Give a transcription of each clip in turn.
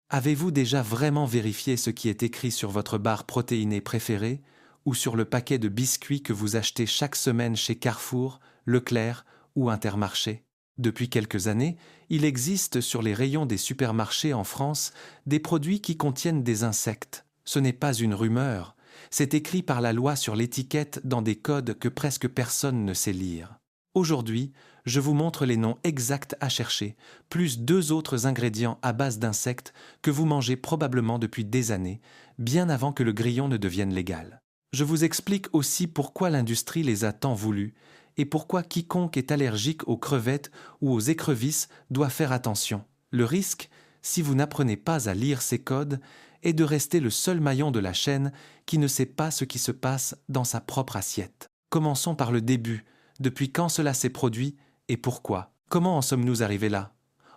Avez-vous déjà vraiment vérifié ce qui est écrit sur votre barre protéinée préférée ou sur le paquet de biscuits que vous achetez chaque semaine chez Carrefour, Leclerc ou Intermarché? Depuis quelques années, il existe sur les rayons des supermarchés en France des produits qui contiennent des insectes. Ce n'est pas une rumeur, c'est écrit par la loi sur l'étiquette dans des codes que presque personne ne sait lire. Aujourd'hui, je vous montre les noms exacts à chercher, plus deux autres ingrédients à base d'insectes que vous mangez probablement depuis des années, bien avant que le grillon ne devienne légal. Je vous explique aussi pourquoi l'industrie les a tant voulus et pourquoi quiconque est allergique aux crevettes ou aux écrevisses doit faire attention. Le risque, si vous n'apprenez pas à lire ces codes, est de rester le seul maillon de la chaîne qui ne sait pas ce qui se passe dans sa propre assiette. Commençons par le début. Depuis quand cela s'est produit et pourquoi? Comment en sommes-nous arrivés là?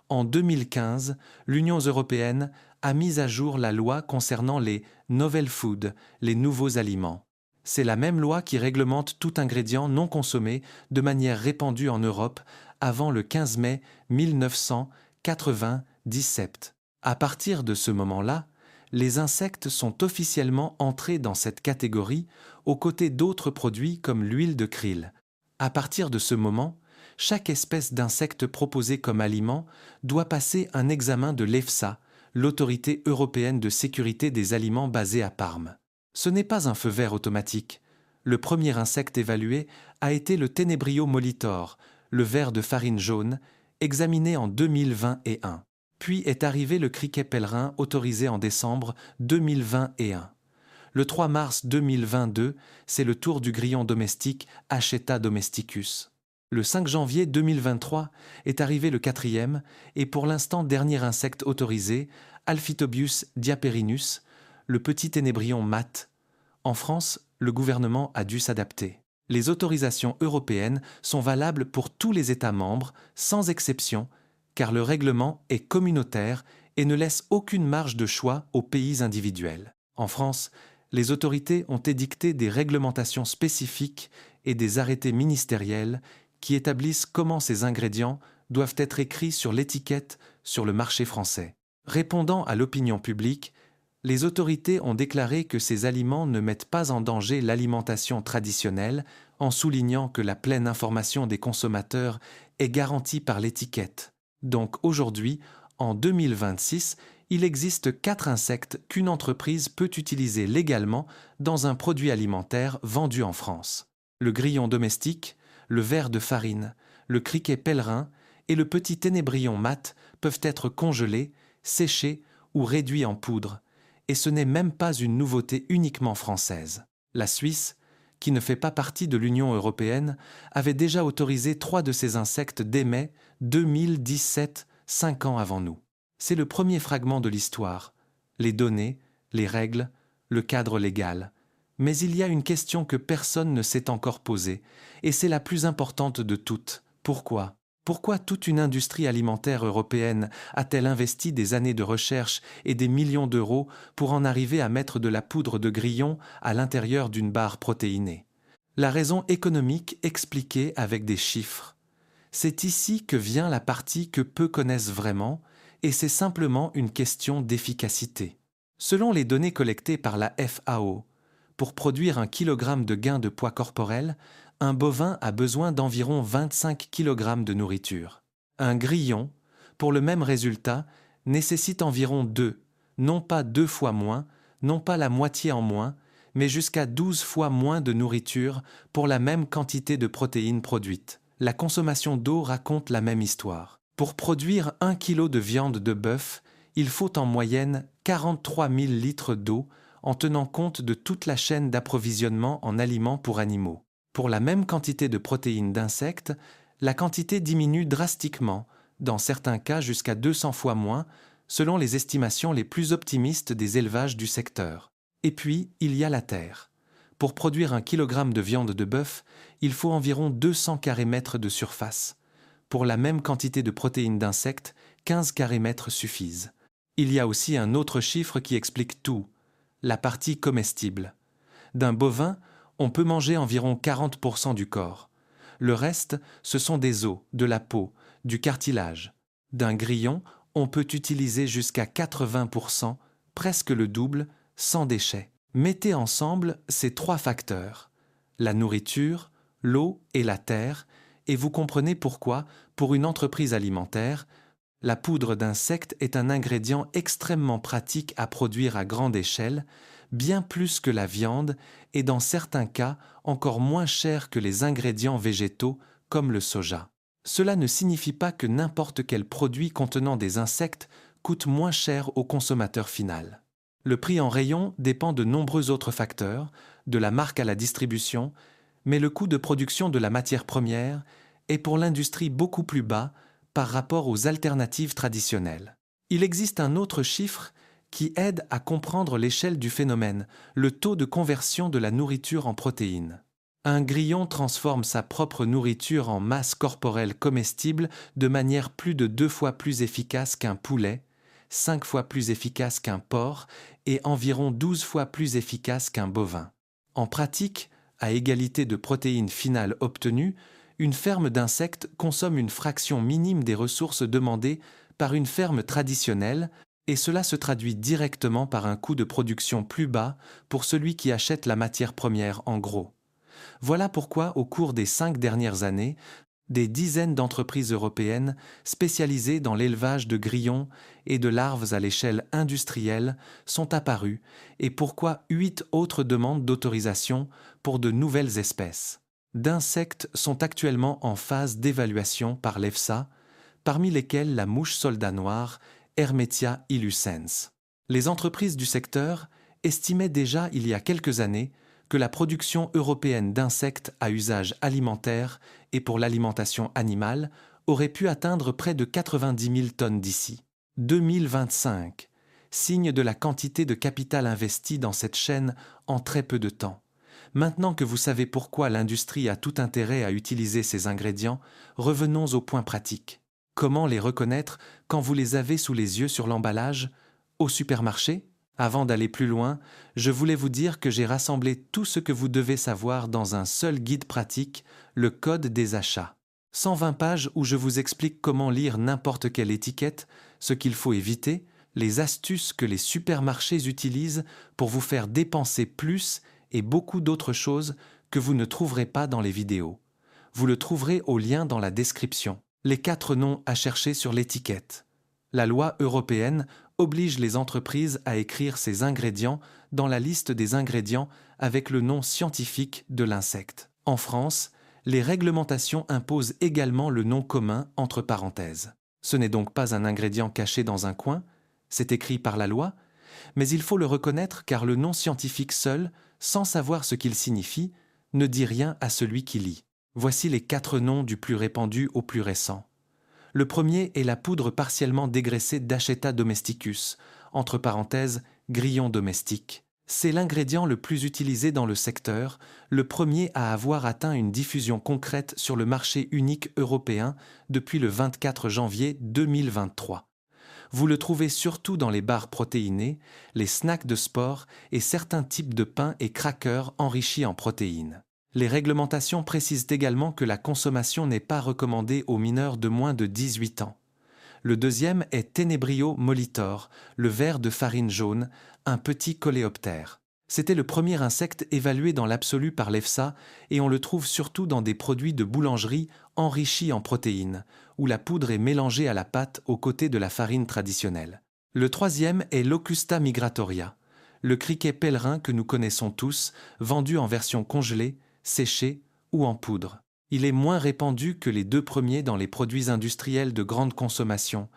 En 2015, l'Union européenne a mis à jour la loi concernant les novel foods, les nouveaux aliments. C'est la même loi qui réglemente tout ingrédient non consommé de manière répandue en Europe avant le 15 mai 1997. À partir de ce moment-là, les insectes sont officiellement entrés dans cette catégorie aux côtés d'autres produits comme l'huile de krill. À partir de ce moment, chaque espèce d'insecte proposée comme aliment doit passer un examen de l'EFSA, l'Autorité européenne de sécurité des aliments basée à Parme. Ce n'est pas un feu vert automatique. Le premier insecte évalué a été le Tenebrio molitor, le ver de farine jaune, examiné en 2021. Puis est arrivé le criquet pèlerin autorisé en décembre 2021. Le 3 mars 2022, c'est le tour du grillon domestique Hacheta domesticus. Le 5 janvier 2023 est arrivé le quatrième et pour l'instant dernier insecte autorisé, Alphitobius diaperinus, le petit ténébrion mat. En France, le gouvernement a dû s'adapter. Les autorisations européennes sont valables pour tous les États membres, sans exception, car le règlement est communautaire et ne laisse aucune marge de choix aux pays individuels. En France, les autorités ont édicté des réglementations spécifiques et des arrêtés ministériels qui établissent comment ces ingrédients doivent être écrits sur l'étiquette sur le marché français. Répondant à l'opinion publique, les autorités ont déclaré que ces aliments ne mettent pas en danger l'alimentation traditionnelle en soulignant que la pleine information des consommateurs est garantie par l'étiquette. Donc aujourd'hui, en 2026, il existe 4 insectes qu'une entreprise peut utiliser légalement dans un produit alimentaire vendu en France. Le grillon domestique, le ver de farine, le criquet pèlerin et le petit ténébrion mat peuvent être congelés, séchés ou réduits en poudre. Et ce n'est même pas une nouveauté uniquement française. La Suisse, qui ne fait pas partie de l'Union européenne, avait déjà autorisé 3 de ces insectes dès mai 2017, 5 ans avant nous. C'est le premier fragment de l'histoire, les données, les règles, le cadre légal. Mais il y a une question que personne ne s'est encore posée, et c'est la plus importante de toutes. Pourquoi? Pourquoi toute une industrie alimentaire européenne a-t-elle investi des années de recherche et des millions d'euros pour en arriver à mettre de la poudre de grillon à l'intérieur d'une barre protéinée? La raison économique expliquée avec des chiffres. C'est ici que vient la partie que peu connaissent vraiment, et c'est simplement une question d'efficacité. Selon les données collectées par la FAO, pour produire 1 kg de gain de poids corporel, un bovin a besoin d'environ 25 kg de nourriture. Un grillon, pour le même résultat, nécessite environ 2, non pas 2 fois moins, non pas la moitié en moins, mais jusqu'à 12 fois moins de nourriture pour la même quantité de protéines produites. La consommation d'eau raconte la même histoire. Pour produire 1 kg de viande de bœuf, il faut en moyenne 43 000 litres d'eau en tenant compte de toute la chaîne d'approvisionnement en aliments pour animaux. Pour la même quantité de protéines d'insectes, la quantité diminue drastiquement, dans certains cas jusqu'à 200 fois moins, selon les estimations les plus optimistes des élevages du secteur. Et puis, il y a la terre. Pour produire 1 kg de viande de bœuf, il faut environ 200 carrés-mètres de surface. Pour la même quantité de protéines d'insectes, 15 carrés-mètres suffisent. Il y a aussi un autre chiffre qui explique tout, la partie comestible. D'un bovin, on peut manger environ 40% du corps. Le reste, ce sont des os, de la peau, du cartilage. D'un grillon, on peut utiliser jusqu'à 80%, presque le double, sans déchets. Mettez ensemble ces trois facteurs, la nourriture, l'eau et la terre, et vous comprenez pourquoi, pour une entreprise alimentaire, la poudre d'insectes est un ingrédient extrêmement pratique à produire à grande échelle, bien plus que la viande et dans certains cas encore moins cher que les ingrédients végétaux comme le soja. Cela ne signifie pas que n'importe quel produit contenant des insectes coûte moins cher au consommateur final. Le prix en rayon dépend de nombreux autres facteurs, de la marque à la distribution, mais le coût de production de la matière première est pour l'industrie beaucoup plus bas par rapport aux alternatives traditionnelles. Il existe un autre chiffre qui aide à comprendre l'échelle du phénomène, le taux de conversion de la nourriture en protéines. Un grillon transforme sa propre nourriture en masse corporelle comestible de manière plus de 2 fois plus efficace qu'un poulet, 5 fois plus efficace qu'un porc et environ 12 fois plus efficace qu'un bovin. En pratique, à égalité de protéines finales obtenues, une ferme d'insectes consomme une fraction minime des ressources demandées par une ferme traditionnelle et cela se traduit directement par un coût de production plus bas pour celui qui achète la matière première en gros. Voilà pourquoi, au cours des 5 dernières années, des dizaines d'entreprises européennes spécialisées dans l'élevage de grillons et de larves à l'échelle industrielle sont apparues et pourquoi 8 autres demandes d'autorisation pour de nouvelles espèces d'insectes sont actuellement en phase d'évaluation par l'EFSA, parmi lesquelles la mouche soldat noire Hermetia illucens. Les entreprises du secteur estimaient déjà il y a quelques années que la production européenne d'insectes à usage alimentaire et pour l'alimentation animale aurait pu atteindre près de 90 000 tonnes d'ici 2025, signe de la quantité de capital investi dans cette chaîne en très peu de temps. Maintenant que vous savez pourquoi l'industrie a tout intérêt à utiliser ces ingrédients, revenons au point pratique. Comment les reconnaître quand vous les avez sous les yeux sur l'emballage? Au supermarché? Avant d'aller plus loin, je voulais vous dire que j'ai rassemblé tout ce que vous devez savoir dans un seul guide pratique, le Code des achats. 120 pages où je vous explique comment lire n'importe quelle étiquette, ce qu'il faut éviter, les astuces que les supermarchés utilisent pour vous faire dépenser plus et beaucoup d'autres choses que vous ne trouverez pas dans les vidéos. Vous le trouverez au lien dans la description. Les 4 noms à chercher sur l'étiquette. La loi européenne oblige les entreprises à écrire ces ingrédients dans la liste des ingrédients avec le nom scientifique de l'insecte. En France, les réglementations imposent également le nom commun entre parenthèses. Ce n'est donc pas un ingrédient caché dans un coin, c'est écrit par la loi, mais il faut le reconnaître car le nom scientifique seul, sans savoir ce qu'il signifie, ne dit rien à celui qui lit. Voici les 4 noms du plus répandu au plus récent. Le premier est la poudre partiellement dégraissée d'Acheta domesticus, entre parenthèses, grillon domestique. C'est l'ingrédient le plus utilisé dans le secteur, le premier à avoir atteint une diffusion concrète sur le marché unique européen depuis le 24 janvier 2023. Vous le trouvez surtout dans les barres protéinées, les snacks de sport et certains types de pain et crackers enrichis en protéines. Les réglementations précisent également que la consommation n'est pas recommandée aux mineurs de moins de 18 ans. Le deuxième est Tenebrio molitor, le ver de farine jaune, un petit coléoptère. C'était le premier insecte évalué dans l'absolu par l'EFSA et on le trouve surtout dans des produits de boulangerie enrichis en protéines, où la poudre est mélangée à la pâte aux côtés de la farine traditionnelle. Le troisième est Locusta migratoria, le criquet pèlerin que nous connaissons tous, vendu en version congelée, séché ou en poudre. Il est moins répandu que les 2 premiers dans les produits industriels de grande consommation,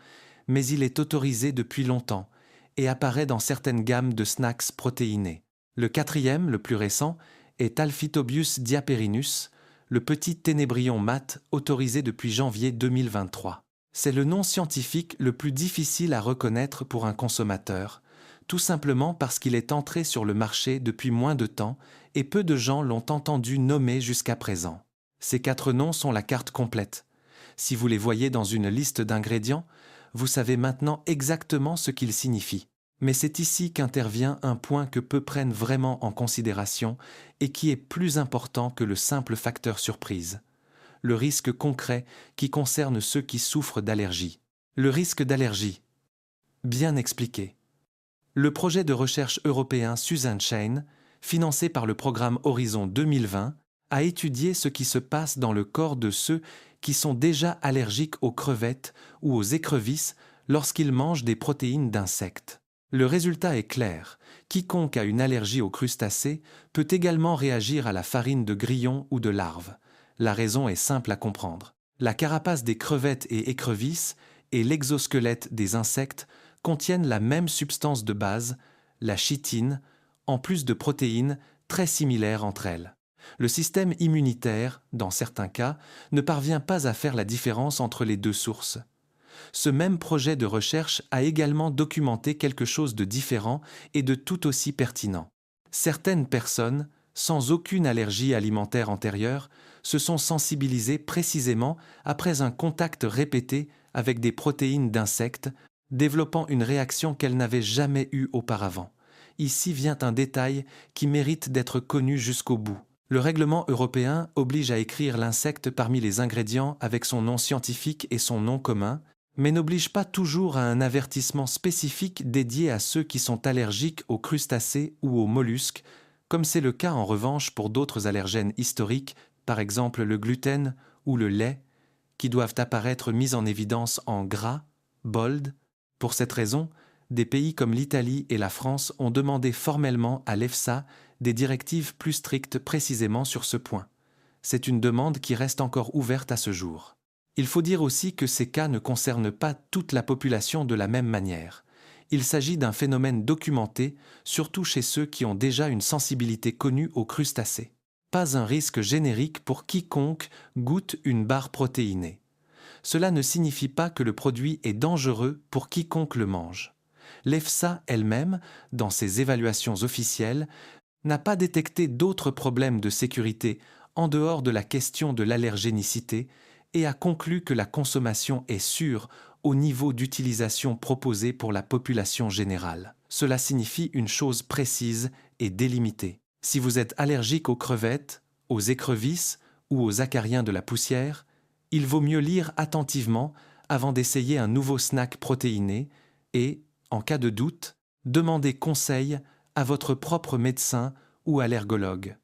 mais il est autorisé depuis longtemps et apparaît dans certaines gammes de snacks protéinés. Le quatrième, le plus récent, est Alphitobius diaperinus, le petit ténébrion mat autorisé depuis janvier 2023. C'est le nom scientifique le plus difficile à reconnaître pour un consommateur, tout simplement parce qu'il est entré sur le marché depuis moins de temps et peu de gens l'ont entendu nommer jusqu'à présent. Ces 4 noms sont la carte complète. Si vous les voyez dans une liste d'ingrédients, vous savez maintenant exactement ce qu'ils signifient. Mais c'est ici qu'intervient un point que peu prennent vraiment en considération et qui est plus important que le simple facteur surprise. Le risque concret qui concerne ceux qui souffrent d'allergies. Le risque d'allergie. Bien expliqué. Le projet de recherche européen Susan Shane, financé par le programme Horizon 2020, a étudié ce qui se passe dans le corps de ceux qui sont déjà allergiques aux crevettes ou aux écrevisses lorsqu'ils mangent des protéines d'insectes. Le résultat est clair. Quiconque a une allergie aux crustacés peut également réagir à la farine de grillons ou de larves. La raison est simple à comprendre. La carapace des crevettes et écrevisses et l'exosquelette des insectes contiennent la même substance de base, la chitine, en plus de protéines très similaires entre elles. Le système immunitaire, dans certains cas, ne parvient pas à faire la différence entre les deux sources. Ce même projet de recherche a également documenté quelque chose de différent et de tout aussi pertinent. Certaines personnes, sans aucune allergie alimentaire antérieure, se sont sensibilisées précisément après un contact répété avec des protéines d'insectes, développant une réaction qu'elles n'avaient jamais eue auparavant. Ici vient un détail qui mérite d'être connu jusqu'au bout. Le règlement européen oblige à écrire l'insecte parmi les ingrédients avec son nom scientifique et son nom commun, mais n'oblige pas toujours à un avertissement spécifique dédié à ceux qui sont allergiques aux crustacés ou aux mollusques, comme c'est le cas en revanche pour d'autres allergènes historiques, par exemple le gluten ou le lait, qui doivent apparaître mis en évidence en gras, bold. Pour cette raison, des pays comme l'Italie et la France ont demandé formellement à l'EFSA des directives plus strictes précisément sur ce point. C'est une demande qui reste encore ouverte à ce jour. Il faut dire aussi que ces cas ne concernent pas toute la population de la même manière. Il s'agit d'un phénomène documenté, surtout chez ceux qui ont déjà une sensibilité connue aux crustacés. Pas un risque générique pour quiconque goûte une barre protéinée. Cela ne signifie pas que le produit est dangereux pour quiconque le mange. L'EFSA elle-même, dans ses évaluations officielles, n'a pas détecté d'autres problèmes de sécurité en dehors de la question de l'allergénicité et a conclu que la consommation est sûre au niveau d'utilisation proposé pour la population générale. Cela signifie une chose précise et délimitée. Si vous êtes allergique aux crevettes, aux écrevisses ou aux acariens de la poussière, il vaut mieux lire attentivement avant d'essayer un nouveau snack protéiné et, en cas de doute, demandez conseil à votre propre médecin ou allergologue.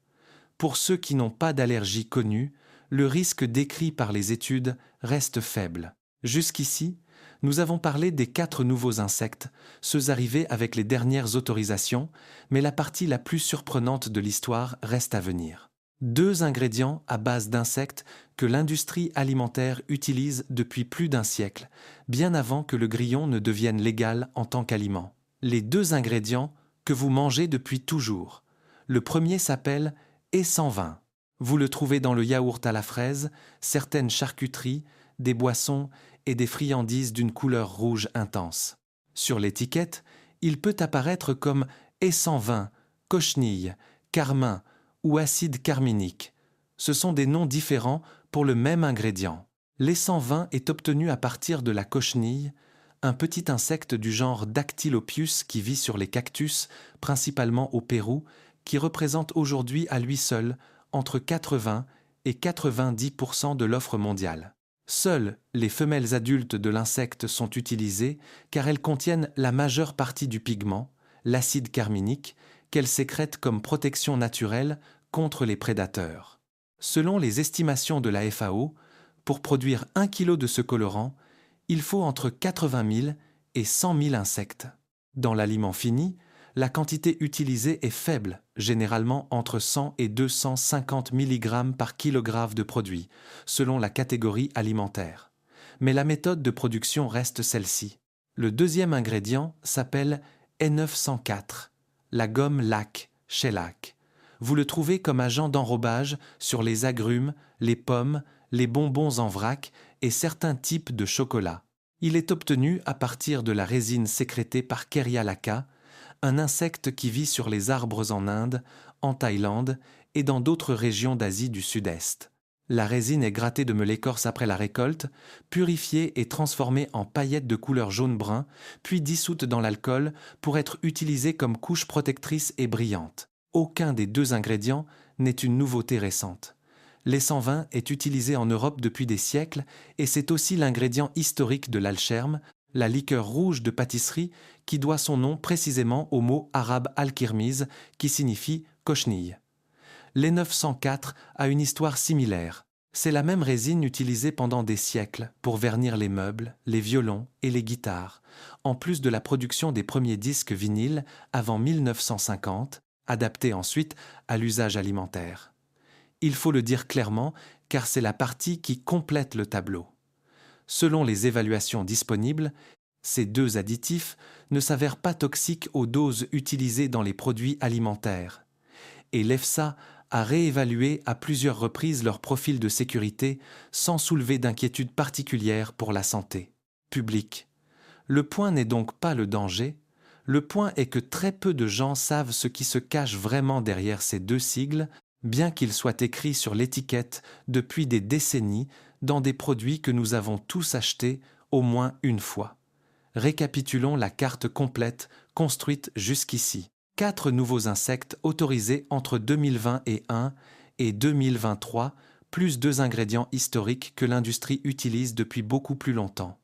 Pour ceux qui n'ont pas d'allergie connue, le risque décrit par les études reste faible. Jusqu'ici, nous avons parlé des 4 nouveaux insectes, ceux arrivés avec les dernières autorisations, mais la partie la plus surprenante de l'histoire reste à venir. 2 ingrédients à base d'insectes que l'industrie alimentaire utilise depuis plus d'un siècle, bien avant que le grillon ne devienne légal en tant qu'aliment. Les 2 ingrédients que vous mangez depuis toujours. Le premier s'appelle E120. Vous le trouvez dans le yaourt à la fraise, certaines charcuteries, des boissons et des friandises d'une couleur rouge intense. Sur l'étiquette, il peut apparaître comme E120, cochenille, carmin ou acide carminique. Ce sont des noms différents pour le même ingrédient. L'E120 est obtenu à partir de la cochenille, un petit insecte du genre Dactylopius qui vit sur les cactus, principalement au Pérou, qui représente aujourd'hui à lui seul entre 80 et 90% de l'offre mondiale. Seules les femelles adultes de l'insecte sont utilisées car elles contiennent la majeure partie du pigment, l'acide carminique, qu'elles sécrètent comme protection naturelle contre les prédateurs. Selon les estimations de la FAO, pour produire 1 kg de ce colorant, il faut entre 80 000 et 100 000 insectes. Dans l'aliment fini, la quantité utilisée est faible, généralement entre 100 et 250 mg par kilogramme de produit, selon la catégorie alimentaire. Mais la méthode de production reste celle-ci. Le deuxième ingrédient s'appelle E904, la gomme lac, shellac. Vous le trouvez comme agent d'enrobage sur les agrumes, les pommes, les bonbons en vrac et certains types de chocolat. Il est obtenu à partir de la résine sécrétée par Kerria lacca, un insecte qui vit sur les arbres en Inde, en Thaïlande et dans d'autres régions d'Asie du Sud-Est. La résine est grattée de l'écorce après la récolte, purifiée et transformée en paillettes de couleur jaune-brun, puis dissoute dans l'alcool pour être utilisée comme couche protectrice et brillante. Aucun des 2 ingrédients n'est une nouveauté récente. L'E120 est utilisé en Europe depuis des siècles et c'est aussi l'ingrédient historique de l'alcherme, la liqueur rouge de pâtisserie qui doit son nom précisément au mot arabe al-kirmiz qui signifie cochenille. L'E904 a une histoire similaire. C'est la même résine utilisée pendant des siècles pour vernir les meubles, les violons et les guitares, en plus de la production des premiers disques vinyles avant 1950, adaptés ensuite à l'usage alimentaire. Il faut le dire clairement car c'est la partie qui complète le tableau. Selon les évaluations disponibles, ces deux additifs ne s'avèrent pas toxiques aux doses utilisées dans les produits alimentaires. Et l'EFSA a réévalué à plusieurs reprises leur profil de sécurité sans soulever d'inquiétude particulière pour la santé publique. Le point n'est donc pas le danger, le point est que très peu de gens savent ce qui se cache vraiment derrière ces deux sigles, bien qu'ils soient écrits sur l'étiquette depuis des décennies dans des produits que nous avons tous achetés au moins une fois. Récapitulons la carte complète construite jusqu'ici. 4 nouveaux insectes autorisés entre 2021 et 2023, plus 2 ingrédients historiques que l'industrie utilise depuis beaucoup plus longtemps.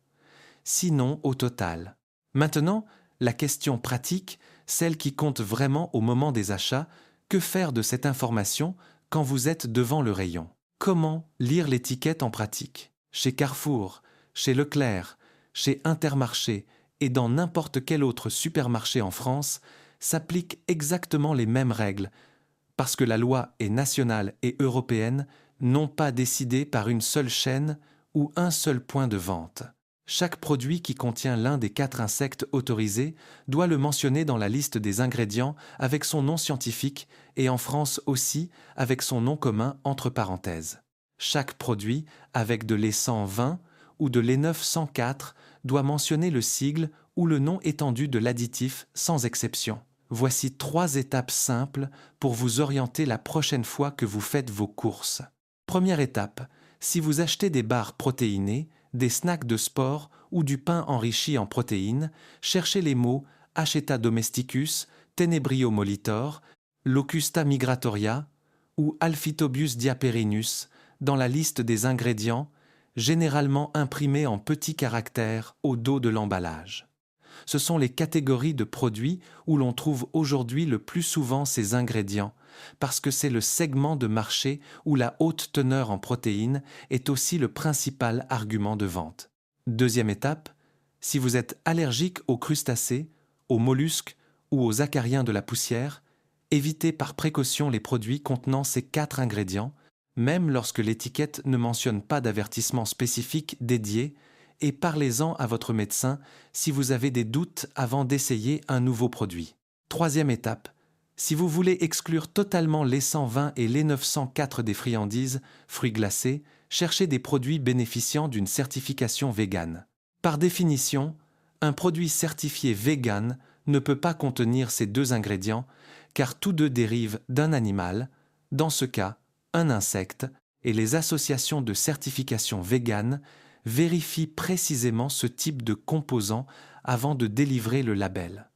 6 noms au total. Maintenant, la question pratique, celle qui compte vraiment au moment des achats, que faire de cette information quand vous êtes devant le rayon? Comment lire l'étiquette en pratique? Chez Carrefour, chez Leclerc, chez Intermarché et dans n'importe quel autre supermarché en France, s'appliquent exactement les mêmes règles, parce que la loi est nationale et européenne, non pas décidée par une seule chaîne ou un seul point de vente. Chaque produit qui contient l'un des 4 insectes autorisés doit le mentionner dans la liste des ingrédients avec son nom scientifique et en France aussi avec son nom commun entre parenthèses. Chaque produit avec de l'E120 ou de l'E904 doit mentionner le sigle ou le nom étendu de l'additif sans exception. Voici 3 étapes simples pour vous orienter la prochaine fois que vous faites vos courses. Première étape, si vous achetez des barres protéinées, des snacks de sport ou du pain enrichi en protéines, cherchez les mots Acheta domesticus, Tenebrio molitor, Locusta migratoria ou Alphitobius diaperinus dans la liste des ingrédients, généralement imprimés en petits caractères au dos de l'emballage. Ce sont les catégories de produits où l'on trouve aujourd'hui le plus souvent ces ingrédients, parce que c'est le segment de marché où la haute teneur en protéines est aussi le principal argument de vente. Deuxième étape, si vous êtes allergique aux crustacés, aux mollusques ou aux acariens de la poussière, évitez par précaution les produits contenant ces 4 ingrédients, même lorsque l'étiquette ne mentionne pas d'avertissement spécifique dédié, et parlez-en à votre médecin si vous avez des doutes avant d'essayer un nouveau produit. Troisième étape, si vous voulez exclure totalement l'E120 et l'E904 des friandises, fruits glacés, cherchez des produits bénéficiant d'une certification végane. Par définition, un produit certifié vegan ne peut pas contenir ces 2 ingrédients car tous 2 dérivent d'un animal, dans ce cas, un insecte, et les associations de certification végane vérifient précisément ce type de composants avant de délivrer le label.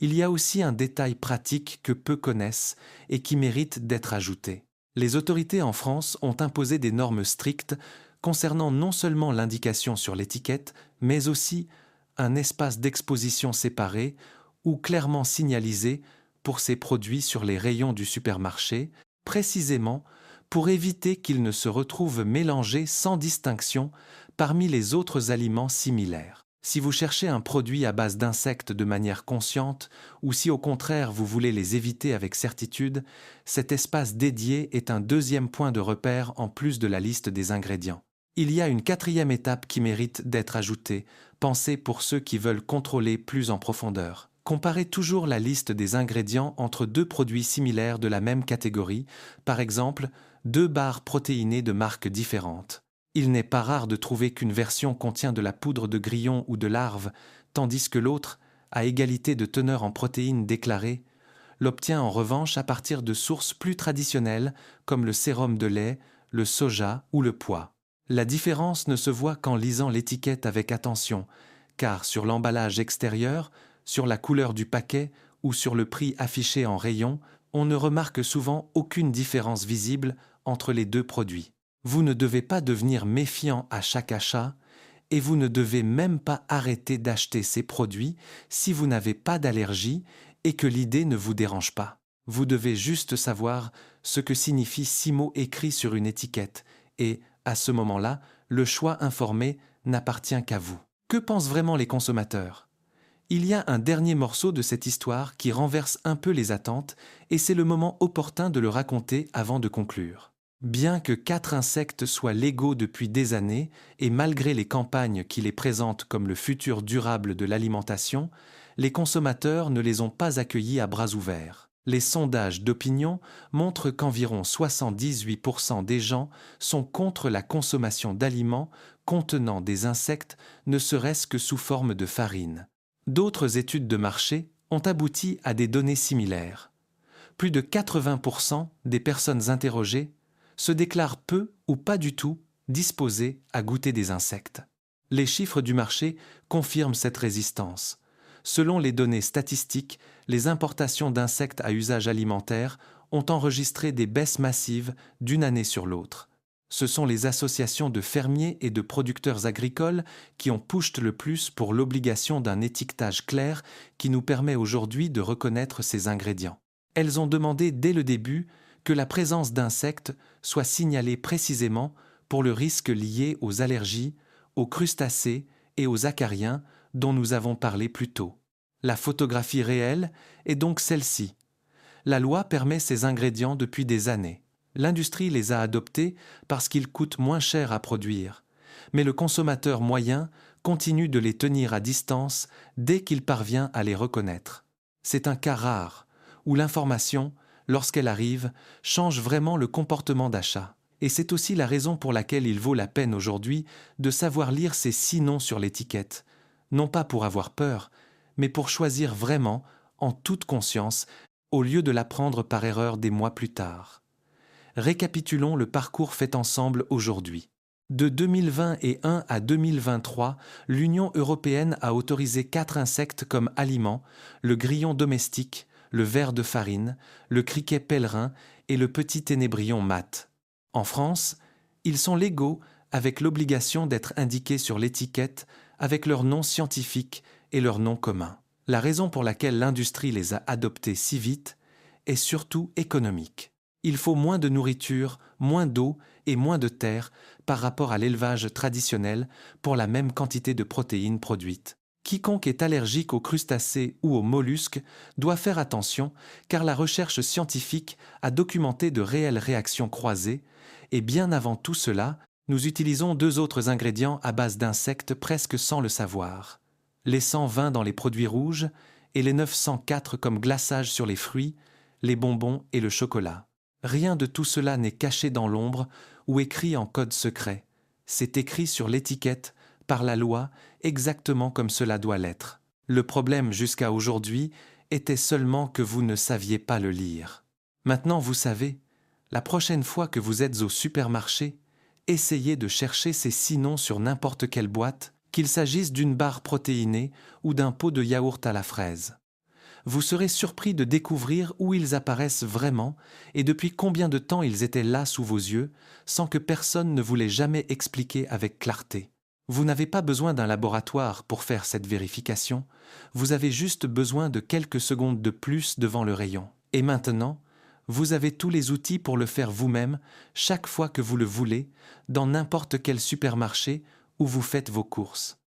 Il y a aussi un détail pratique que peu connaissent et qui mérite d'être ajouté. Les autorités en France ont imposé des normes strictes concernant non seulement l'indication sur l'étiquette, mais aussi un espace d'exposition séparé ou clairement signalisé pour ces produits sur les rayons du supermarché, précisément pour éviter qu'ils ne se retrouvent mélangés sans distinction parmi les autres aliments similaires. Si vous cherchez un produit à base d'insectes de manière consciente, ou si au contraire vous voulez les éviter avec certitude, cet espace dédié est un deuxième point de repère en plus de la liste des ingrédients. Il y a une 4e étape qui mérite d'être ajoutée, pensée pour ceux qui veulent contrôler plus en profondeur. Comparez toujours la liste des ingrédients entre 2 produits similaires de la même catégorie, par exemple 2 barres protéinées de marques différentes. Il n'est pas rare de trouver qu'une version contient de la poudre de grillon ou de larve, tandis que l'autre, à égalité de teneur en protéines déclarées, l'obtient en revanche à partir de sources plus traditionnelles comme le sérum de lait, le soja ou le pois. La différence ne se voit qu'en lisant l'étiquette avec attention, car sur l'emballage extérieur, sur la couleur du paquet ou sur le prix affiché en rayon, on ne remarque souvent aucune différence visible entre les deux produits. Vous ne devez pas devenir méfiant à chaque achat et vous ne devez même pas arrêter d'acheter ces produits si vous n'avez pas d'allergie et que l'idée ne vous dérange pas. Vous devez juste savoir ce que signifient 6 mots écrits sur une étiquette et, à ce moment-là, le choix informé n'appartient qu'à vous. Que pensent vraiment les consommateurs ? Il y a un dernier morceau de cette histoire qui renverse un peu les attentes et c'est le moment opportun de le raconter avant de conclure. Bien que 4 insectes soient légaux depuis des années et malgré les campagnes qui les présentent comme le futur durable de l'alimentation, les consommateurs ne les ont pas accueillis à bras ouverts. Les sondages d'opinion montrent qu'environ 78% des gens sont contre la consommation d'aliments contenant des insectes, ne serait-ce que sous forme de farine. D'autres études de marché ont abouti à des données similaires. Plus de 80% des personnes interrogées se déclarent peu ou pas du tout disposées à goûter des insectes. Les chiffres du marché confirment cette résistance. Selon les données statistiques, les importations d'insectes à usage alimentaire ont enregistré des baisses massives d'une année sur l'autre. Ce sont les associations de fermiers et de producteurs agricoles qui ont pushed le plus pour l'obligation d'un étiquetage clair qui nous permet aujourd'hui de reconnaître ces ingrédients. Elles ont demandé dès le début que la présence d'insectes soit signalée précisément pour le risque lié aux allergies, aux crustacés et aux acariens dont nous avons parlé plus tôt. La photographie réelle est donc celle-ci. La loi permet ces ingrédients depuis des années. L'industrie les a adoptés parce qu'ils coûtent moins cher à produire, mais le consommateur moyen continue de les tenir à distance dès qu'il parvient à les reconnaître. C'est un cas rare où l'information, lorsqu'elle arrive, change vraiment le comportement d'achat. Et c'est aussi la raison pour laquelle il vaut la peine aujourd'hui de savoir lire ces 6 noms sur l'étiquette, non pas pour avoir peur, mais pour choisir vraiment, en toute conscience, au lieu de l'apprendre par erreur des mois plus tard. Récapitulons le parcours fait ensemble aujourd'hui. De 2021 à 2023, l'Union européenne a autorisé 4 insectes comme aliments, le grillon domestique, le ver de farine, le criquet pèlerin et le petit ténébrion mat. En France, ils sont légaux avec l'obligation d'être indiqués sur l'étiquette avec leur nom scientifique et leur nom commun. La raison pour laquelle l'industrie les a adoptés si vite est surtout économique. Il faut moins de nourriture, moins d'eau et moins de terre par rapport à l'élevage traditionnel pour la même quantité de protéines produites. Quiconque est allergique aux crustacés ou aux mollusques doit faire attention car la recherche scientifique a documenté de réelles réactions croisées et bien avant tout cela, nous utilisons 2 autres ingrédients à base d'insectes presque sans le savoir. Les 120 dans les produits rouges et les 904 comme glaçage sur les fruits, les bonbons et le chocolat. Rien de tout cela n'est caché dans l'ombre ou écrit en code secret. C'est écrit sur l'étiquette, par la loi, exactement comme cela doit l'être. Le problème jusqu'à aujourd'hui était seulement que vous ne saviez pas le lire. Maintenant vous savez, la prochaine fois que vous êtes au supermarché, essayez de chercher ces 6 noms sur n'importe quelle boîte, qu'il s'agisse d'une barre protéinée ou d'un pot de yaourt à la fraise. Vous serez surpris de découvrir où ils apparaissent vraiment et depuis combien de temps ils étaient là sous vos yeux, sans que personne ne vous l'ait jamais expliqué avec clarté. Vous n'avez pas besoin d'un laboratoire pour faire cette vérification, vous avez juste besoin de quelques secondes de plus devant le rayon. Et maintenant, vous avez tous les outils pour le faire vous-même chaque fois que vous le voulez, dans n'importe quel supermarché où vous faites vos courses.